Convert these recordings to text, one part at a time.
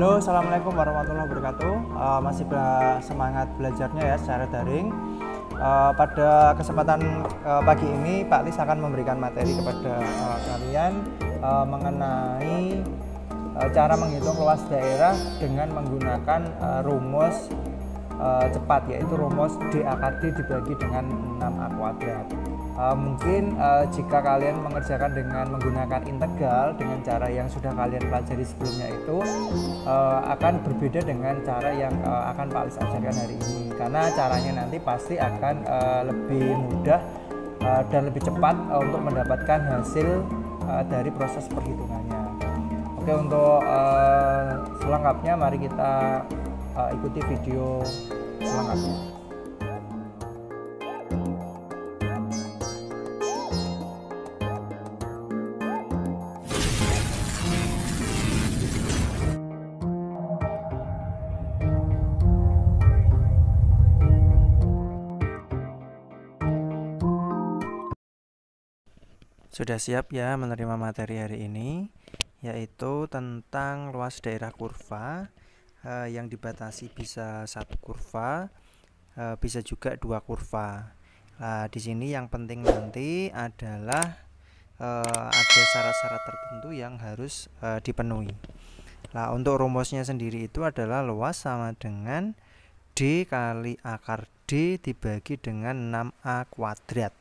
Halo, assalamualaikum warahmatullahi wabarakatuh. Masih semangat belajarnya ya secara daring. Pada kesempatan pagi ini, Pak Lis akan memberikan materi kepada kalian mengenai cara menghitung luas daerah dengan menggunakan rumus cepat, yaitu rumus D akar D dibagi dengan 6A kuadrat. Mungkin jika kalian mengerjakan dengan menggunakan integral dengan cara yang sudah kalian pelajari sebelumnya itu akan berbeda dengan cara yang akan Pak Lis ajarkan hari ini, karena caranya nanti pasti akan lebih mudah dan lebih cepat untuk mendapatkan hasil dari proses perhitungannya. Oke, untuk selengkapnya mari kita ikuti video selengkapnya. Sudah siap ya menerima materi hari ini, yaitu tentang luas daerah kurva yang dibatasi bisa satu kurva, bisa juga dua kurva. Nah, di sini yang penting nanti adalah ada syarat-syarat tertentu yang harus dipenuhi. Nah, untuk rumusnya sendiri itu adalah luas sama dengan D kali akar D dibagi dengan 6A kuadrat.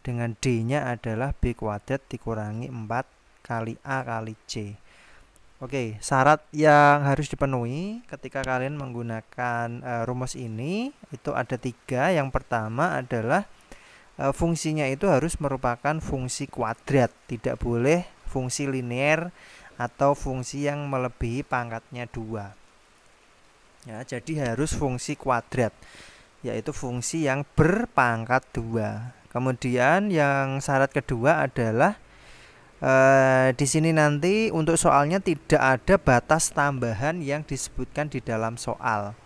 Dengan D-nya adalah B kuadrat dikurangi 4 kali A kali C. Oke, syarat yang harus dipenuhi ketika kalian menggunakan rumus ini itu ada 3. Yang pertama adalah fungsinya itu harus merupakan fungsi kuadrat, tidak boleh fungsi linear atau fungsi yang melebihi pangkatnya 2. Ya, jadi harus fungsi kuadrat, yaitu fungsi yang berpangkat 2. Kemudian yang syarat kedua adalah di sini nanti untuk soalnya tidak ada batas tambahan yang disebutkan di dalam soal.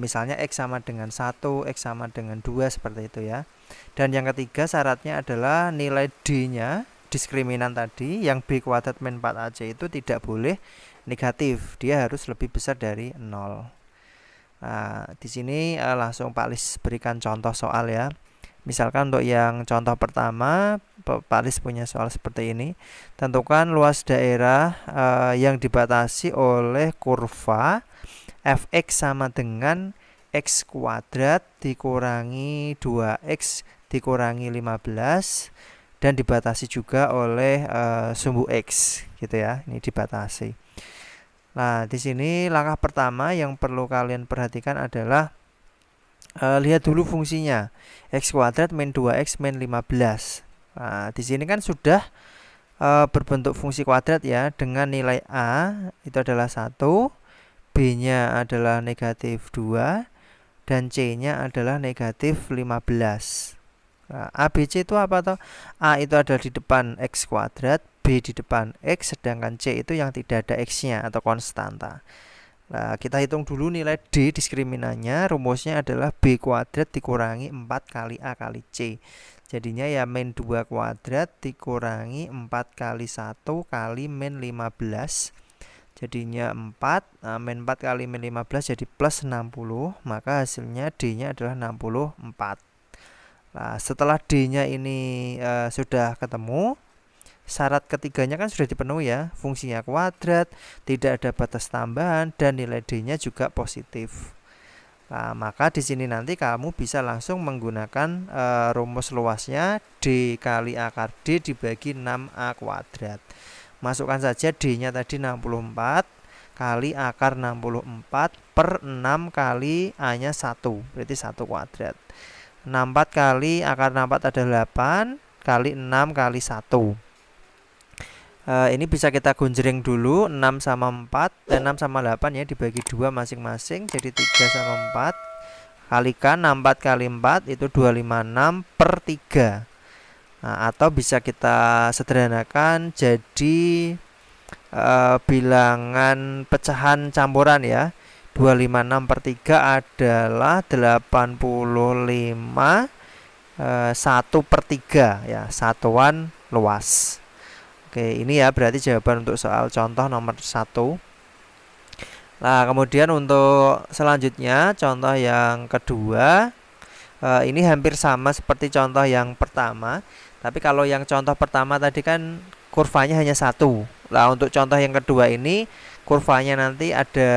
Misalnya X sama dengan 1, X sama dengan 2 seperti itu ya. Dan yang ketiga syaratnya adalah nilai D-nya, diskriminan tadi yang B kuadrat min 4AC itu tidak boleh negatif. Dia harus lebih besar dari 0. Nah, di sini langsung Pak Lis berikan contoh soal ya. Misalkan untuk yang contoh pertama, Pak Lis punya soal seperti ini. Tentukan luas daerah yang dibatasi oleh kurva fx sama dengan x kuadrat dikurangi 2x dikurangi 15 dan dibatasi juga oleh sumbu x gitu ya. Ini dibatasi. Nah, di sini langkah pertama yang perlu kalian perhatikan adalah lihat dulu fungsinya x kuadrat min 2x min 15. Nah, di sini kan sudah berbentuk fungsi kuadrat ya, dengan nilai a itu adalah 1, b-nya adalah negatif 2, dan c-nya adalah negatif 15. Nah, a, b, c itu apa toh? A itu adalah di depan x kuadrat, b di depan x, sedangkan c itu yang tidak ada x-nya atau konstanta. Nah, kita hitung dulu nilai D diskriminannya. Rumusnya adalah B kuadrat dikurangi 4 kali A kali C. Jadinya ya min 2 kuadrat dikurangi 4 kali 1 kali min 15. Jadinya 4, min 4 kali min 15 jadi plus 60. Maka hasilnya D-nya adalah 64. Nah, setelah D-nya ini sudah ketemu, syarat ketiganya kan sudah dipenuhi ya, fungsinya kuadrat, tidak ada batas tambahan, dan nilai D-nya juga positif. Nah, maka di sini nanti kamu bisa langsung menggunakan rumus luasnya D kali akar D dibagi 6A kuadrat. Masukkan saja D-nya tadi 64 kali akar 64 per 6 kali A-nya 1, berarti 1 kuadrat. 64 kali akar 64 adalah 8 kali 6 kali 1. Ini bisa kita gunjreng dulu, 6 sama 4 6 sama 8 ya, dibagi 2 masing-masing, jadi 3 sama 4. Kalikan 64 kali 4 itu 256 per 3. Nah, atau bisa kita sederhanakan jadi bilangan pecahan campuran ya. 256 per 3 adalah 85 1 per 3 ya, satuan luas. Oke, ini ya berarti jawaban untuk soal contoh nomor 1. Nah, kemudian untuk selanjutnya contoh yang kedua, ini hampir sama seperti contoh yang pertama, tapi kalau yang contoh pertama tadi kan kurvanya hanya satu. Nah, untuk contoh yang kedua ini kurvanya nanti ada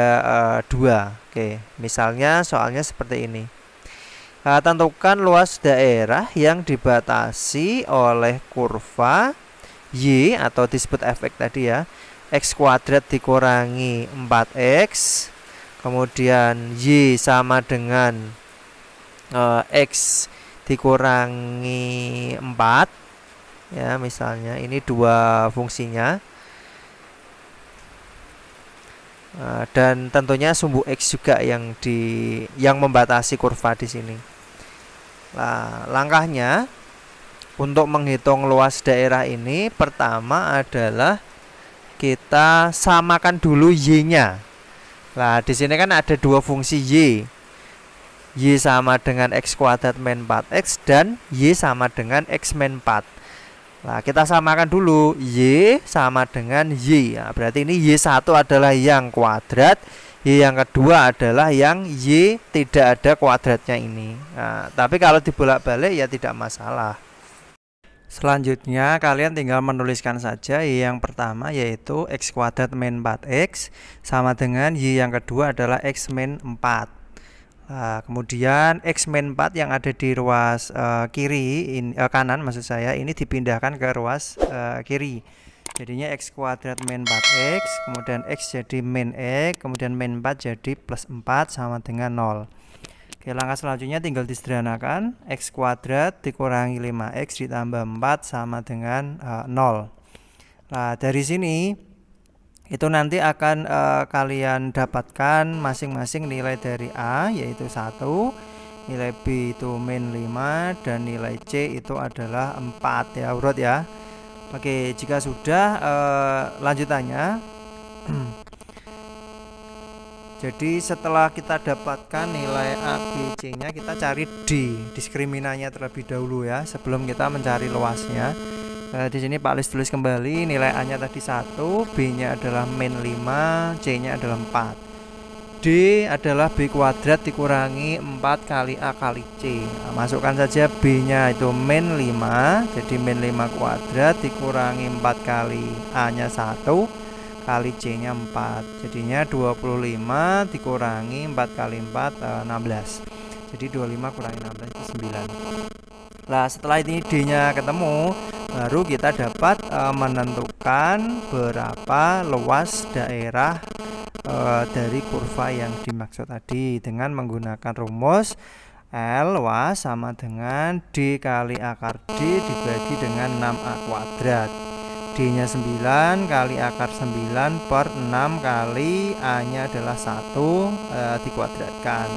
dua. Oke, misalnya soalnya seperti ini. Tentukan luas daerah yang dibatasi oleh kurva Y atau disebut efek tadi ya, X kuadrat dikurangi 4X, kemudian Y sama dengan X dikurangi 4 ya, misalnya ini dua fungsinya, dan tentunya sumbu X juga yang membatasi kurva di sini. Nah, langkahnya untuk menghitung luas daerah ini pertama adalah kita samakan dulu Y-nya. Nah, di sini kan ada dua fungsi Y. Y sama dengan X kuadrat min 4X dan Y sama dengan X min 4. Nah, kita samakan dulu Y sama dengan Y. Nah, berarti ini Y1 adalah yang kuadrat, Y yang kedua adalah yang Y tidak ada kuadratnya ini. Nah, tapi kalau dibolak-balik ya tidak masalah. Selanjutnya kalian tinggal menuliskan saja Y yang pertama yaitu X kuadrat min 4X sama dengan Y yang kedua adalah X min 4. Nah, kemudian X min 4 yang ada di ruas kanan maksud saya ini dipindahkan ke ruas kiri. Jadinya X kuadrat min 4X, kemudian X jadi min X, kemudian min 4 jadi plus 4 sama dengan 0. Oke, langkah selanjutnya tinggal disederhanakan. X kuadrat dikurangi 5X ditambah 4 sama dengan 0. Nah, dari sini itu nanti akan kalian dapatkan masing-masing nilai dari A yaitu 1, nilai B itu min 5, dan nilai C itu adalah 4 ya, urut ya. Oke, jika sudah lanjutannya jadi setelah kita dapatkan nilai A, B, C-nya, kita cari D, diskriminannya terlebih dahulu ya, sebelum kita mencari luasnya. Di sini Pak Lis tulis kembali nilai A-nya tadi 1, B-nya adalah min 5, C-nya adalah 4. D adalah B kuadrat dikurangi 4 kali A kali C. Nah, masukkan saja B-nya itu min 5, jadi min 5 kuadrat dikurangi 4 kali A-nya 1 kali C-nya 4, jadinya 25 dikurangi 4 kali 4 16, jadi 25 kurangi 16 itu 9. Nah, setelah ini D-nya ketemu, baru kita dapat menentukan berapa luas daerah dari kurva yang dimaksud tadi dengan menggunakan rumus L luas sama dengan D kali akar D dibagi dengan 6A kuadrat. D-nya 9 kali akar 9 per 6 kali A-nya adalah 1 dikuadratkan.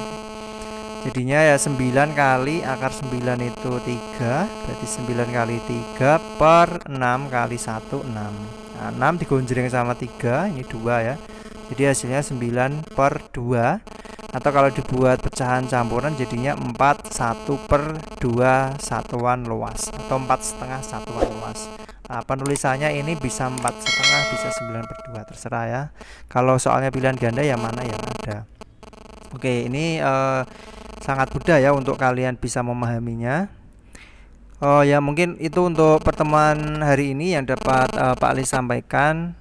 Jadinya ya 9 kali akar 9 itu 3, berarti 9 kali 3 per 6 kali 1 6. Nah, 6 digonjreng sama 3, ini 2 ya. Jadi hasilnya 9 per 2. Atau kalau dibuat pecahan campuran jadinya 4 1 per 2 satuan luas atau 4,5 satuan luas. Nah, penulisannya ini bisa 4,5 bisa 9 per 2 terserah ya. Kalau soalnya pilihan ganda yang mana yang ada. Oke, ini sangat mudah ya untuk kalian bisa memahaminya. Ya mungkin itu untuk pertemuan hari ini yang dapat Pak Lis sampaikan.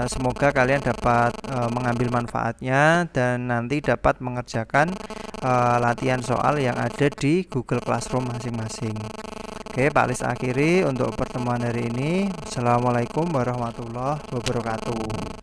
Semoga kalian dapat mengambil manfaatnya dan nanti dapat mengerjakan latihan soal yang ada di Google Classroom masing-masing. Oke, Pak Lis akhiri untuk pertemuan hari ini. Assalamualaikum warahmatullahi wabarakatuh.